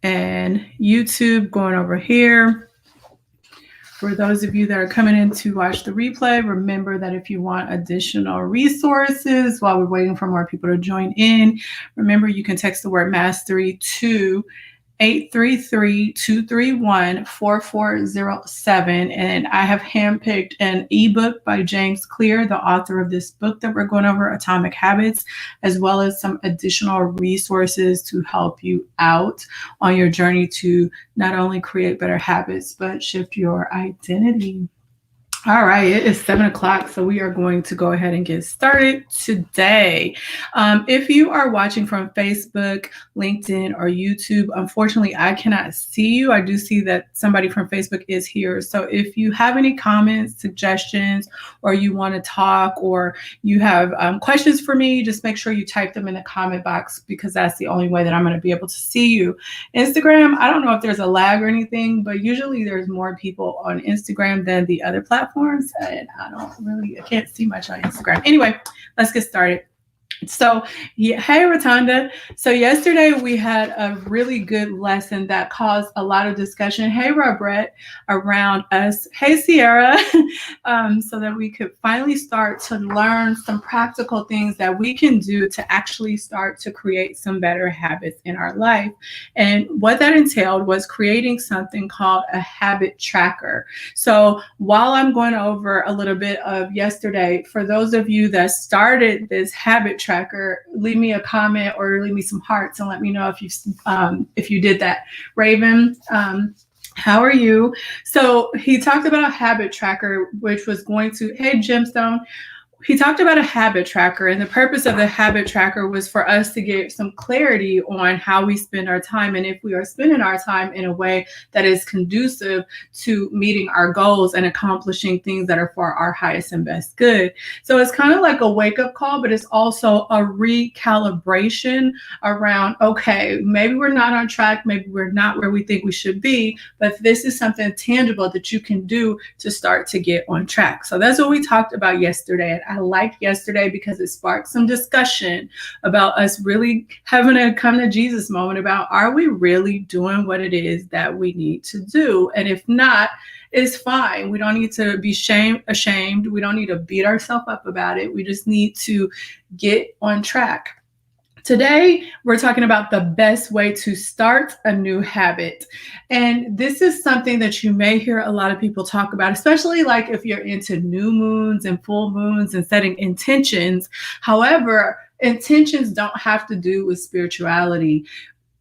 and YouTube going over here. For those of you that are coming in to watch the replay, remember that if you want additional resources while we're waiting for more people to join in, remember you can text the word mastery to 833-231-4407. And I have handpicked an ebook by James Clear, the author of this book that we're going over, Atomic Habits, as well as some additional resources to help you out on your journey to not only create better habits, but shift your identity. All right, it is 7 o'clock, so we are going to go ahead and get started today. If you are watching from Facebook, LinkedIn, or YouTube, unfortunately, I cannot see you. I do see that somebody from Facebook is here. So if you have any comments, suggestions, or you want to talk, or you have questions for me, just make sure you type them in the comment box because that's the only way that I'm going to be able to see you. Instagram, I don't know if there's a lag or anything, but usually there's more people on Instagram than the other platforms. And I can't see much on Instagram. Anyway, let's get started. So, yeah, hey, Rotunda. So yesterday we had a really good lesson that caused a lot of discussion. Hey, Robert, around us. Hey, Sierra. So that we could finally start to learn some practical things that we can do to actually start to create some better habits in our life. And what that entailed was creating something called a habit tracker. So while I'm going over a little bit of yesterday, for those of you that started this habit tracker, leave me a comment or leave me some hearts and let me know if you did that. Raven, how are you? So he talked about a habit tracker, which was going to, hey, Gemstone. He talked about a habit tracker, and the purpose of the habit tracker was for us to get some clarity on how we spend our time and if we are spending our time in a way that is conducive to meeting our goals and accomplishing things that are for our highest and best good. So it's kind of like a wake-up call, but it's also a recalibration around, okay, maybe we're not on track, maybe we're not where we think we should be, but this is something tangible that you can do to start to get on track. So that's what we talked about yesterday. I liked yesterday because it sparked some discussion about us really having a come to Jesus moment about, are we really doing what it is that we need to do? And if not, it's fine. We don't need to be ashamed. We don't need to beat ourselves up about it. We just need to get on track. Today, we're talking about the best way to start a new habit. And this is something that you may hear a lot of people talk about, especially like if you're into new moons and full moons and setting intentions. However, intentions don't have to do with spirituality.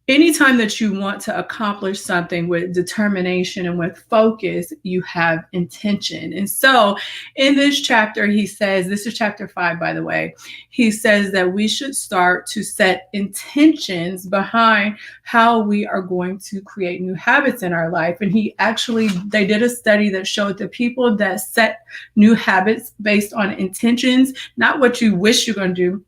Anytime that you want to accomplish something with determination and with focus, you have intention. And so in this chapter, he says, this is chapter 5, by the way, he says that we should start to set intentions behind how we are going to create new habits in our life. And they did a study that showed the people that set new habits based on intentions, not what you wish you're going to do,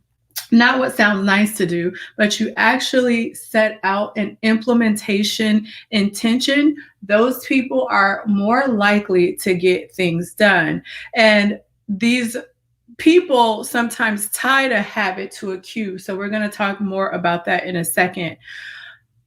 not what sounds nice to do, but you actually set out an implementation intention, those people are more likely to get things done. And these people sometimes tie a habit to a cue. So we're going to talk more about that in a second.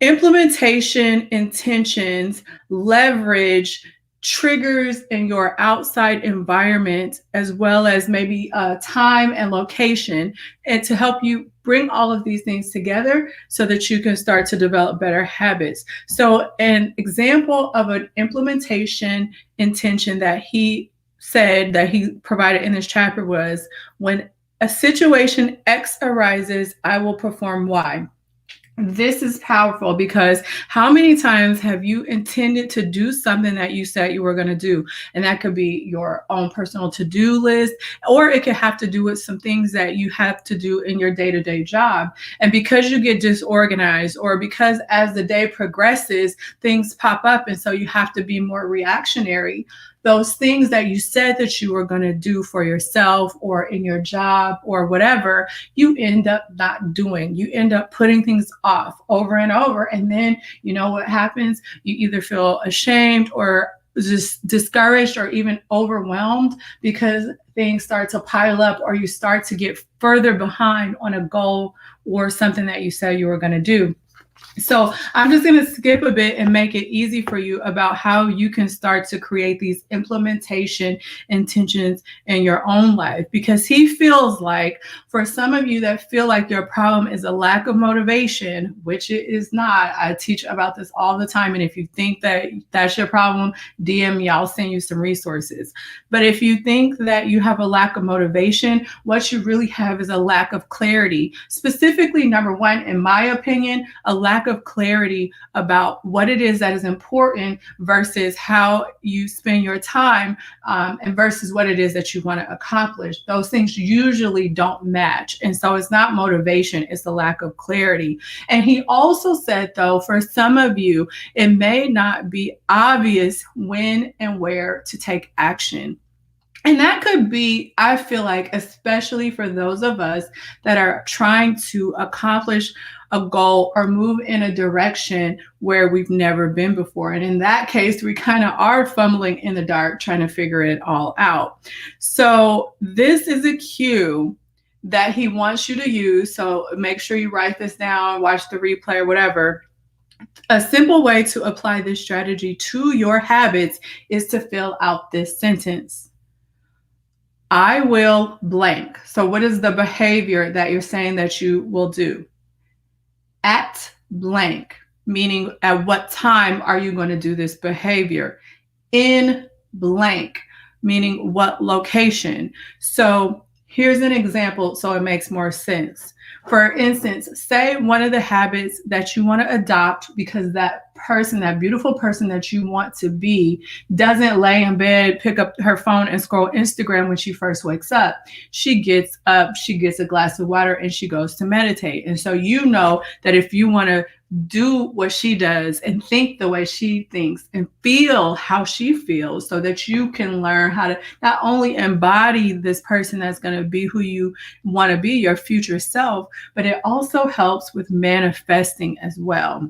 Implementation intentions leverage triggers in your outside environment, as well as maybe time and location, and to help you bring all of these things together so that you can start to develop better habits. So an example of an implementation intention that he said that he provided in this chapter was, when a situation X arises, I will perform Y. This is powerful because how many times have you intended to do something that you said you were going to do? And that could be your own personal to-do list, or it could have to do with some things that you have to do in your day-to-day job. And because you get disorganized, or because as the day progresses, things pop up, and so you have to be more reactionary, those things that you said that you were going to do for yourself or in your job or whatever, you end up not doing. You end up putting things off over and over. And then you know what happens? You either feel ashamed or just discouraged or even overwhelmed because things start to pile up, or you start to get further behind on a goal or something that you said you were going to do. So I'm just going to skip a bit and make it easy for you about how you can start to create these implementation intentions in your own life, because he feels like for some of you that feel like your problem is a lack of motivation, which it is not. I teach about this all the time. And if you think that that's your problem, DM me, I'll send you some resources. But if you think that you have a lack of motivation, what you really have is a lack of clarity. Specifically, number one, in my opinion, a lack of clarity about what it is that is important versus how you spend your time, and versus what it is that you want to accomplish. Those things usually don't match. And so it's not motivation, it's the lack of clarity. And he also said, though, for some of you, it may not be obvious when and where to take action. And that could be, I feel like, especially for those of us that are trying to accomplish a goal or move in a direction where we've never been before. And in that case, we kind of are fumbling in the dark, trying to figure it all out. So this is a cue that he wants you to use. So make sure you write this down, watch the replay or whatever. A simple way to apply this strategy to your habits is to fill out this sentence. I will blank. So what is the behavior that you're saying that you will do? At blank, meaning at what time are you going to do this behavior? In blank, meaning what location. So here's an example so it makes more sense. For instance, say one of the habits that you want to adopt because that person, that beautiful person that you want to be, doesn't lay in bed, pick up her phone and scroll Instagram when she first wakes up. She gets up, she gets a glass of water, and she goes to meditate. And so you know that if you want to do what she does and think the way she thinks and feel how she feels, so that you can learn how to not only embody this person that's going to be who you want to be, your future self, but it also helps with manifesting as well.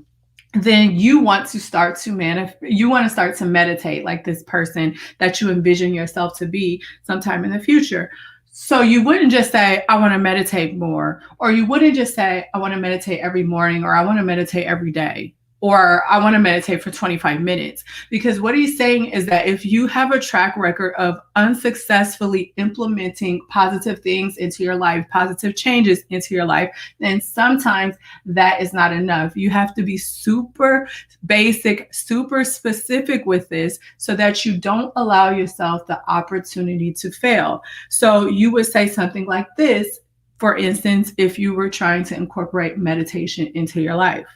Then you want to start to meditate like this person that you envision yourself to be sometime in the future. So you wouldn't just say, I want to meditate more, or you wouldn't just say, I want to meditate every morning, or I want to meditate every day, or I want to meditate for 25 minutes. Because what he's saying is that if you have a track record of unsuccessfully implementing positive things into your life, positive changes into your life, then sometimes that is not enough. You have to be super basic, super specific with this so that you don't allow yourself the opportunity to fail. So you would say something like this, for instance, if you were trying to incorporate meditation into your life.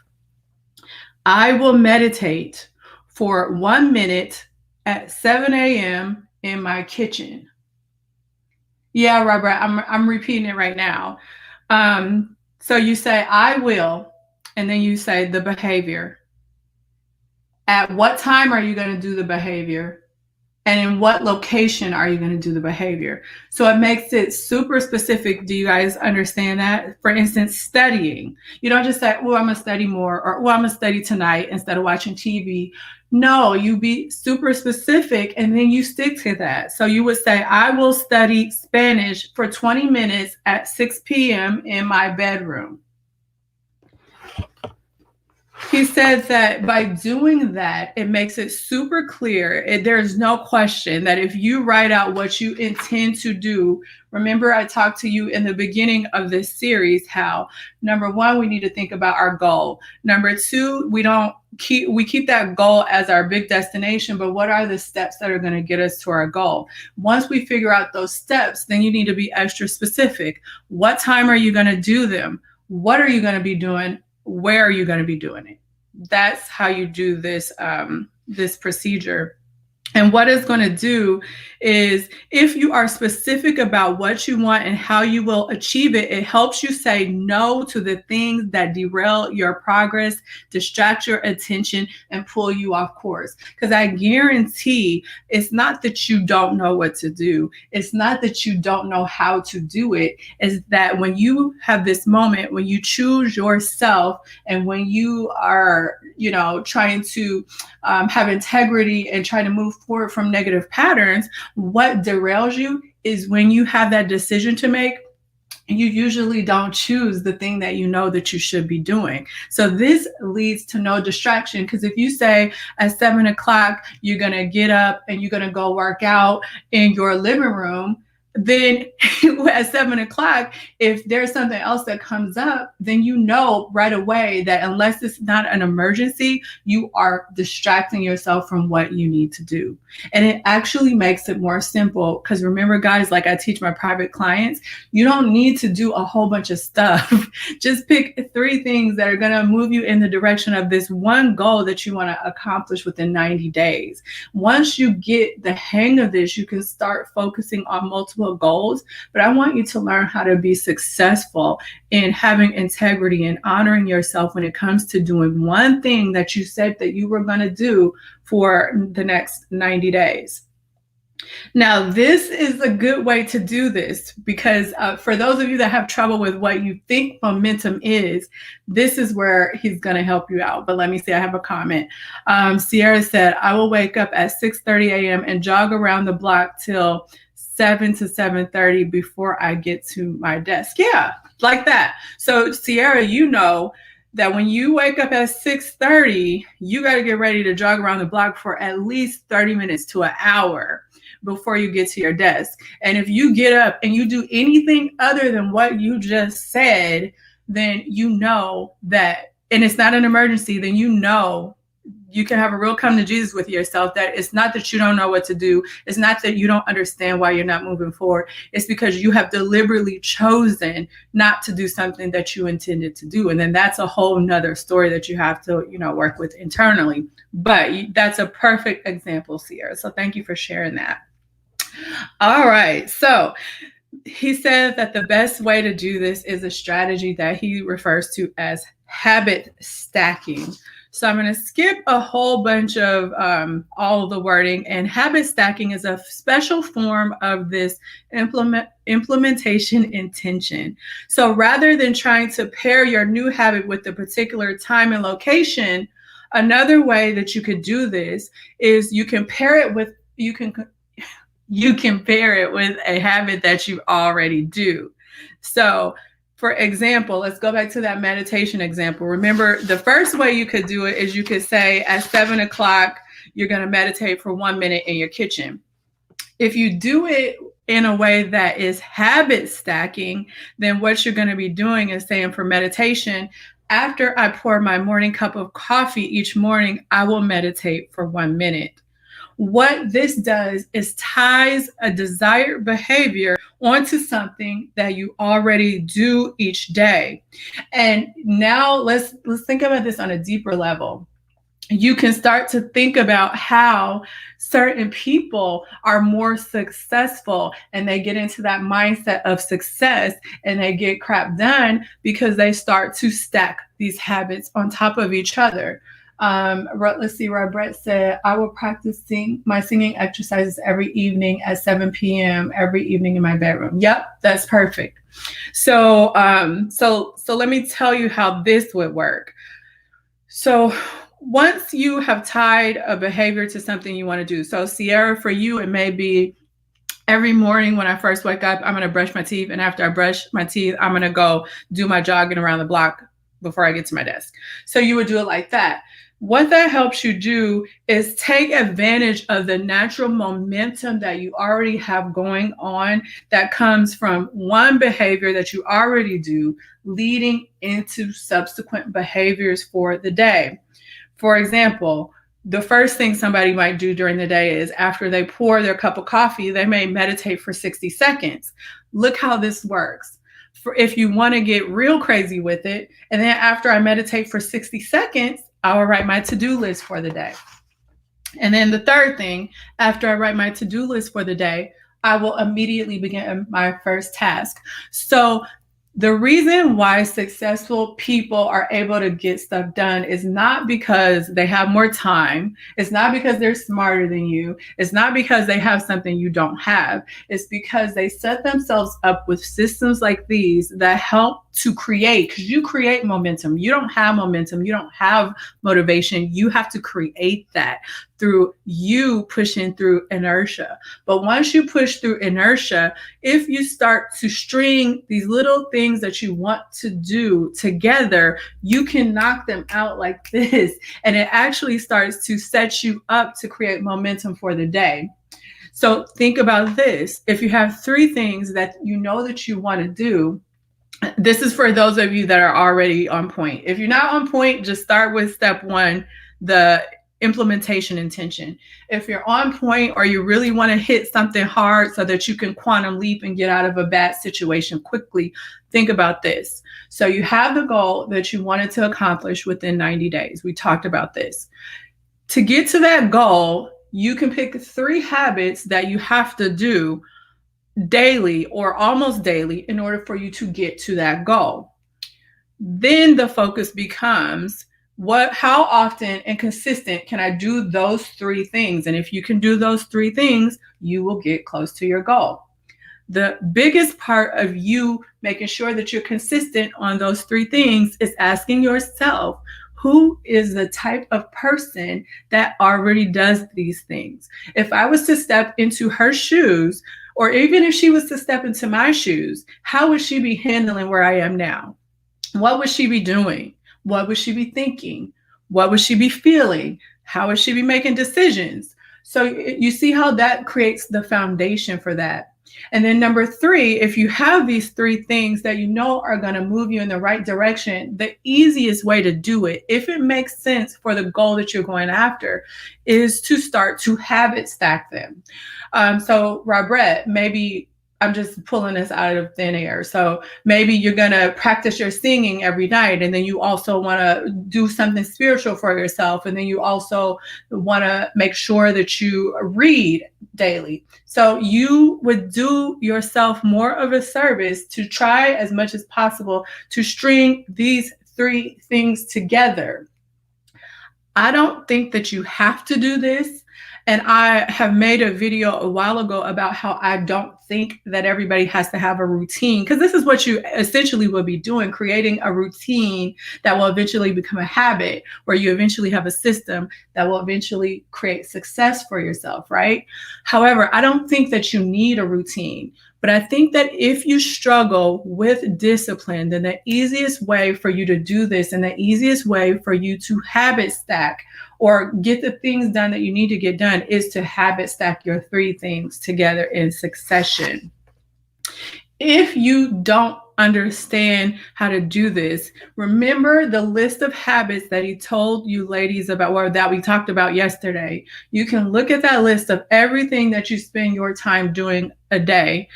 I will meditate for 1 minute at 7 a.m. in my kitchen. Yeah, Robert, I'm repeating it right now. So you say, I will, and then you say the behavior. At what time are you going to do the behavior? And in what location are you going to do the behavior? So it makes it super specific. Do you guys understand that? For instance, studying. You don't just say, well, I'm going to study more, or well, I'm going to study tonight instead of watching TV. No, you be super specific and then you stick to that. So you would say, I will study Spanish for 20 minutes at 6 p.m. in my bedroom. He said that by doing that, it makes it super clear. There's no question that if you write out what you intend to do, remember I talked to you in the beginning of this series how, number one, we need to think about our goal. Number two, we keep that goal as our big destination, but what are the steps that are going to get us to our goal? Once we figure out those steps, then you need to be extra specific. What time are you going to do them? What are you going to be doing? Where are you going to be doing it? That's how you do this, this procedure. And what it's going to do is, if you are specific about what you want and how you will achieve it, it helps you say no to the things that derail your progress, distract your attention, and pull you off course. Because I guarantee it's not that you don't know what to do. It's not that you don't know how to do it. It's that when you have this moment, when you choose yourself, and when you are, trying to have integrity and try to move forward from negative patterns, what derails you is when you have that decision to make you usually don't choose the thing that you know that you should be doing. So this leads to no distraction, because if you say at 7 o'clock you're going to get up and you're going to go work out in your living room, then at 7 o'clock, if there's something else that comes up, then you know right away that unless it's not an emergency, you are distracting yourself from what you need to do. And it actually makes it more simple, because remember, guys, like I teach my private clients, you don't need to do a whole bunch of stuff. Just pick 3 things that are going to move you in the direction of this one goal that you want to accomplish within 90 days. Once you get the hang of this, you can start focusing on multiple goals. But I want you to learn how to be successful in having integrity and honoring yourself when it comes to doing one thing that you said that you were going to do for the next 90 days. Now, this is a good way to do this, because for those of you that have trouble with what you think momentum is, this is where he's going to help you out. But let me see, I have a comment. Sierra said, I will wake up at 6:30 a.m. and jog around the block till 7 to 7:30 before I get to my desk. Yeah, like that. So Sierra, you know that when you wake up at 6:30, you got to get ready to jog around the block for at least 30 minutes to an hour before you get to your desk. And if you get up and you do anything other than what you just said, then you know that, and it's not an emergency, then you know you can have a real come to Jesus with yourself, that it's not that you don't know what to do. It's not that you don't understand why you're not moving forward. It's because you have deliberately chosen not to do something that you intended to do. And then that's a whole nother story that you have to, work with internally. But that's a perfect example, Sierra. So thank you for sharing that. All right. So he says that the best way to do this is a strategy that he refers to as habit stacking. So I'm going to skip a whole bunch of all of the wording. And habit stacking is a special form of this implementation intention. So rather than trying to pair your new habit with a particular time and location, another way that you could do this is you can pair it with a habit that you already do. So for example, let's go back to that meditation example. Remember, the first way you could do it is you could say at 7 o'clock, you're going to meditate for 1 minute in your kitchen. If you do it in a way that is habit stacking, then what you're going to be doing is saying, for meditation, after I pour my morning cup of coffee each morning, I will meditate for 1 minute. What this does is ties a desired behavior onto something that you already do each day. And now let's think about this on a deeper level. You can start to think about how certain people are more successful, and they get into that mindset of success and they get crap done because they start to stack these habits on top of each other. Let's see, Brett said, I will practice my singing exercises every evening at 7 p.m. every evening in my bedroom. Yep, that's perfect. So let me tell you how this would work. So once you have tied a behavior to something you want to do. So Sierra, for you, it may be every morning when I first wake up, I'm going to brush my teeth. And after I brush my teeth, I'm going to go do my jogging around the block before I get to my desk. So you would do it like that. What that helps you do is take advantage of the natural momentum that you already have going on that comes from one behavior that you already do, leading into subsequent behaviors for the day. For example, the first thing somebody might do during the day is after they pour their cup of coffee, they may meditate for 60 seconds. Look how this works. If you want to get real crazy with it, and then after I meditate for 60 seconds, I will write my to-do list for the day. And then the third thing, after I write my to-do list for the day, I will immediately begin my first task. So The reason why successful people are able to get stuff done is not because they have more time. It's not because they're smarter than you. It's not because they have something you don't have. It's because they set themselves up with systems like these that help to create, because you create momentum. You don't have momentum. You don't have motivation. You have to create that through you pushing through inertia. But once you push through inertia, if you start to string these little things that you want to do together, you can knock them out like this. And it actually starts to set you up to create momentum for the day. So think about this. If you have 3 things that you know that you want to do, this is for those of you that are already on point. If you're not on point, just start with step 1, the implementation intention. If you're on point or you really want to hit something hard so that you can quantum leap and get out of a bad situation quickly, think about this. So you have the goal that you wanted to accomplish within 90 days. We talked about this. To get to that goal, you can pick 3 habits that you have to do daily or almost daily in order for you to get to that goal. Then the focus becomes how often and consistent can I do those 3 things? And if you can do those 3 things, you will get close to your goal. The biggest part of you making sure that you're consistent on those 3 things is asking yourself, who is the type of person that already does these things? If I was to step into her shoes, or even if she was to step into my shoes, how would she be handling where I am now? What would she be doing? What would she be thinking? What would she be feeling? How would she be making decisions? So you see how that creates the foundation for that. And then number 3, if you have these 3 things that you know are going to move you in the right direction, the easiest way to do it, if it makes sense for the goal that you're going after, is to start to habit stack them. So Robert, maybe I'm just pulling this out of thin air. So maybe you're going to practice your singing every night, and then you also want to do something spiritual for yourself. And then you also want to make sure that you read daily. So you would do yourself more of a service to try as much as possible to string these 3 things together. I don't think that you have to do this. And I have made a video a while ago about how I don't think that everybody has to have a routine, because this is what you essentially will be doing, creating a routine that will eventually become a habit, where you eventually have a system that will eventually create success for yourself, right? However, I don't think that you need a routine. But I think that if you struggle with discipline, then the easiest way for you to do this and the easiest way for you to habit stack or get the things done that you need to get done is to habit stack your 3 things together in succession. If you don't understand how to do this, remember the list of habits that he told you ladies about, or that we talked about yesterday. You can look at that list of everything that you spend your time doing a day,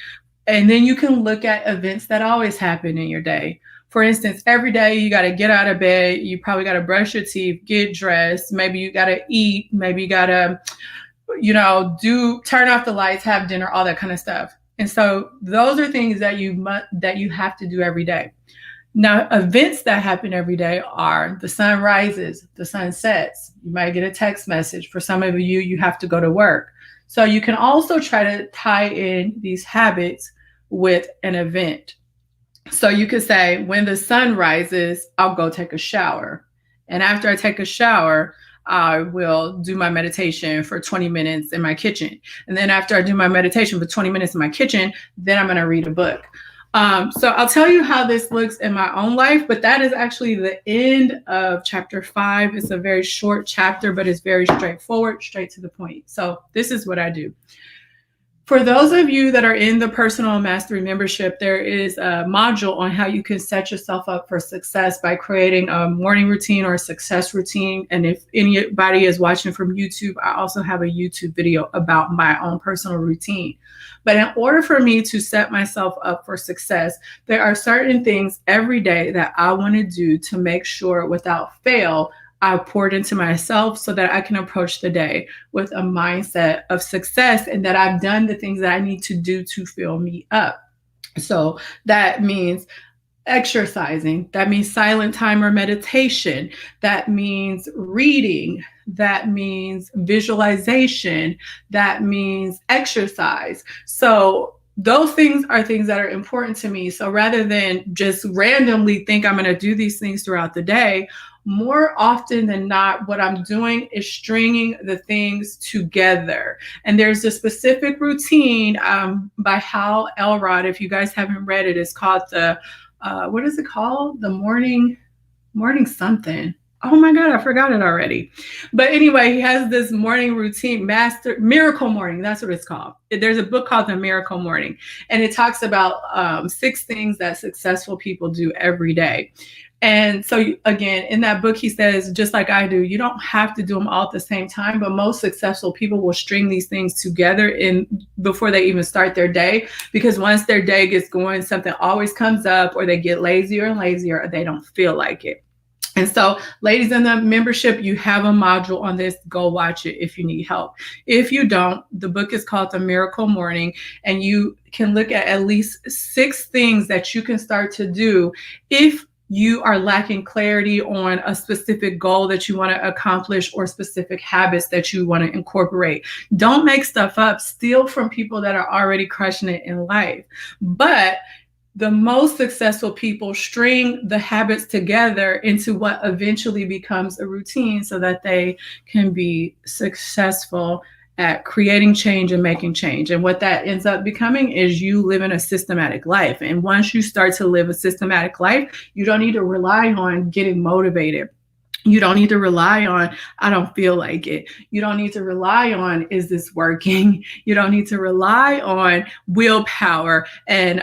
and then you can look at events that always happen in your day. For instance, every day you got to get out of bed, you probably got to brush your teeth, get dressed, maybe you got to eat, maybe you got to, turn off the lights, have dinner, all that kind of stuff. And so those are things that you have to do every day. Now, events that happen every day are the sun rises, the sun sets. You might get a text message. For some of you, you have to go to work. So you can also try to tie in these habits with an event. So you could say, when the sun rises, I'll go take a shower. And after I take a shower, I will do my meditation for 20 minutes in my kitchen. And then after I do my meditation for 20 minutes in my kitchen, then I'm going to read a book. So I'll tell you how this looks in my own life, but that is actually the end of chapter 5. It's a very short chapter, but it's very straightforward, straight to the point. So this is what I do. For those of you that are in the Personal Mastery membership, there is a module on how you can set yourself up for success by creating a morning routine or a success routine. And if anybody is watching from YouTube, I also have a YouTube video about my own personal routine. But in order for me to set myself up for success, there are certain things every day that I want to do to make sure without fail, I poured into myself so that I can approach the day with a mindset of success and that I've done the things that I need to do to fill me up. So that means exercising. That means silent time or meditation. That means reading. That means visualization. That means exercise. So those things are things that are important to me. So rather than just randomly think I'm going to do these things throughout the day, more often than not, what I'm doing is stringing the things together. And there's a specific routine by Hal Elrod. If you guys haven't read it, it's called what is it called? The morning something. Oh my God, I forgot it already. But anyway, he has this morning routine, Miracle Morning. That's what it's called. There's a book called The Miracle Morning, and it talks about 6 things that successful people do every day. And so again, in that book, he says, just like I do, you don't have to do them all at the same time, but most successful people will string these things together before they even start their day, because once their day gets going, something always comes up, or they get lazier and lazier, or they don't feel like it. And so, ladies in the membership, you have a module on this. Go watch it if you need help. If you don't, the book is called The Miracle Morning, and you can look at least 6 things that you can start to do if you are lacking clarity on a specific goal that you want to accomplish or specific habits that you want to incorporate. Don't make stuff up. Steal from people that are already crushing it in life. But the most successful people string the habits together into what eventually becomes a routine so that they can be successful at creating change and making change. And what that ends up becoming is you living a systematic life. And once you start to live a systematic life, you don't need to rely on getting motivated. You don't need to rely on, I don't feel like it. You don't need to rely on, is this working? You don't need to rely on willpower and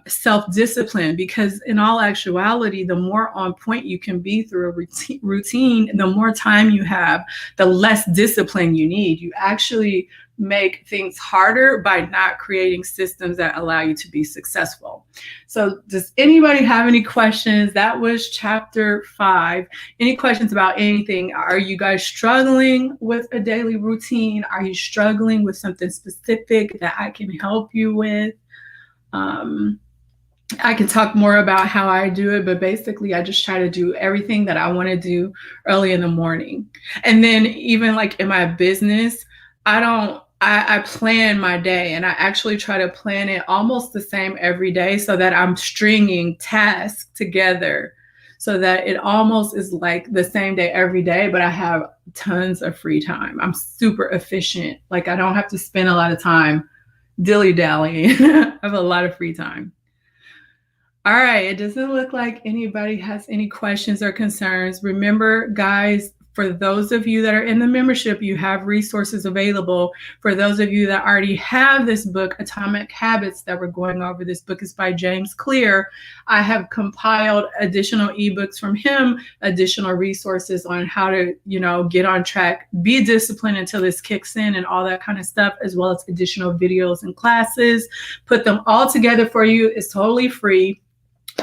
self-discipline, because in all actuality, the more on point you can be through a routine, the more time you have, the less discipline you need. You actually make things harder by not creating systems that allow you to be successful. So does anybody have any questions? That was chapter 5. Any questions about anything? Are you guys struggling with a daily routine? Are you struggling with something specific that I can help you with? I can talk more about how I do it, but basically I just try to do everything that I want to do early in the morning. And then even like in my business, I plan my day, and I actually try to plan it almost the same every day so that I'm stringing tasks together so that it almost is like the same day every day, but I have tons of free time. I'm super efficient. Like I don't have to spend a lot of time dilly-dallying. I have a lot of free time. All right, it doesn't look like anybody has any questions or concerns. Remember, guys, for those of you that are in the membership, you have resources available. For those of you that already have this book, Atomic Habits, that we're going over, this book is by James Clear. I have compiled additional ebooks from him, additional resources on how to, get on track, be disciplined until this kicks in and all that kind of stuff, as well as additional videos and classes. Put them all together for you. It's totally free.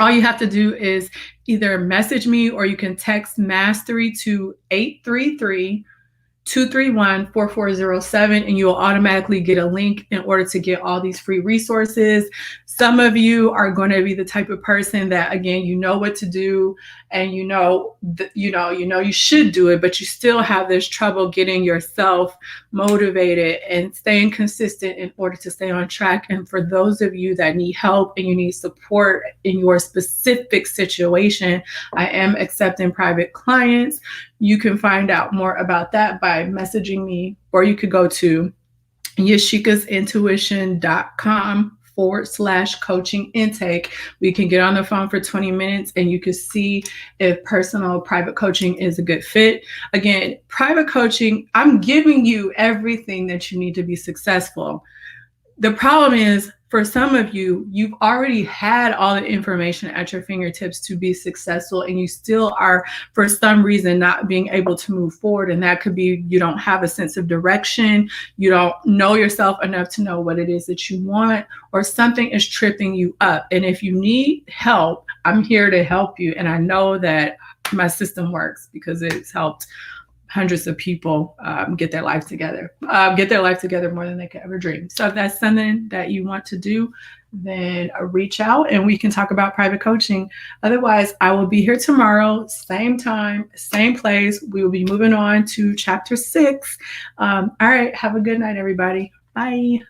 All you have to do is either message me or you can text Mastery to 833-231-4407, and you will automatically get a link in order to get all these free resources. Some of you are going to be the type of person that, again, you know what to do, and you should do it, but you still have this trouble getting yourself motivated and staying consistent in order to stay on track. And for those of you that need help and you need support in your specific situation, I am accepting private clients. You can find out more about that by messaging me, or you could go to yashikasintuition.com/coaching intake. We can get on the phone for 20 minutes and you can see if personal private coaching is a good fit. Again, private coaching, I'm giving you everything that you need to be successful. The problem is, for some of you, you've already had all the information at your fingertips to be successful, and you still are, for some reason, not being able to move forward. And that could be you don't have a sense of direction, you don't know yourself enough to know what it is that you want, or something is tripping you up. And if you need help, I'm here to help you. And I know that my system works because it's helped hundreds of people get their life together more than they could ever dream. So if that's something that you want to do, then reach out and we can talk about private coaching. Otherwise, I will be here tomorrow, same time, same place. We will be moving on to chapter 6. All right. Have a good night, everybody. Bye.